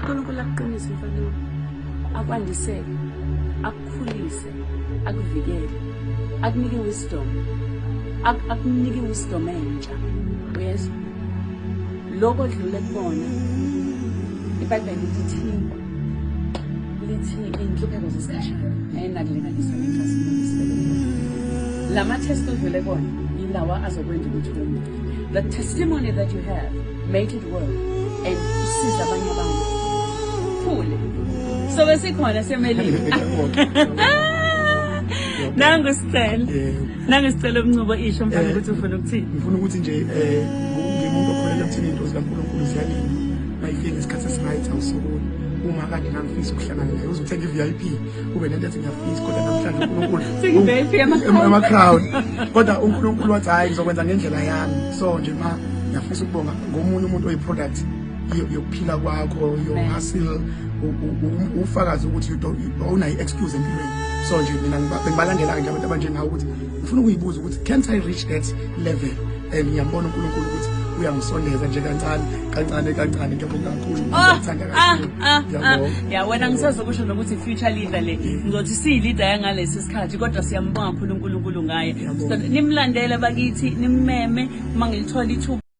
uNkulunkulu akuqinise mfana, akwandisele, akukhulise, akuvikele, akunike wisdom, akunike wisdom entsha. Uyezwa? Lokho odlule kubona iBhayibheli lithi inhlupheko zesikhashana ayinakulinganisa nenkazimulo isibeleko. Lama test odlule kubona yilawa azokwenza ukuthi ume. The testimony that you have made it work and usiza abanye abantu. Khule. So besikhona semelini. Nangu sicela umncubo isho mfana ukuthi ufuna ukuthini. Ngifuna ukuthi nje ngimuntu okholelwa ekuthini into zikaNkulunkulu ziyalini. Mayifika isikhathi esight awusukuli. Uma kanje ngangifisa ukuhlangana naye uzothenga iVIP ube nento ethi ngiyafisa kodwa namhlanje uNkulunkulu singivip ema-crowd kodwa uNkulunkulu wathi hayi ngizokwenza ngendlela yami. So nje ngiyafisa ukubonga ngomunye umuntu oyi-product yokuphila kwakho, your hustle, ufakazi ukuthi awunayo i-excuse empilweni. So nje mina ngibalandela nje abantu abanjengawo ukuthi ngifuna ukuyibuza ukuthi can't I reach that level, and ngiyambona uNkulunkulu ukuthi uyangisondeza nje kancane ngiyabonga kakhulu. Ya wena ngisazokusho nokuthi future leader le ngizothi siyi-leader yangalesi sikhathi kodwa siyambonga kakhulu uNkulunkulu ngaye. Nimlandele bakithi, nimmeme uma ngilithola ithuba.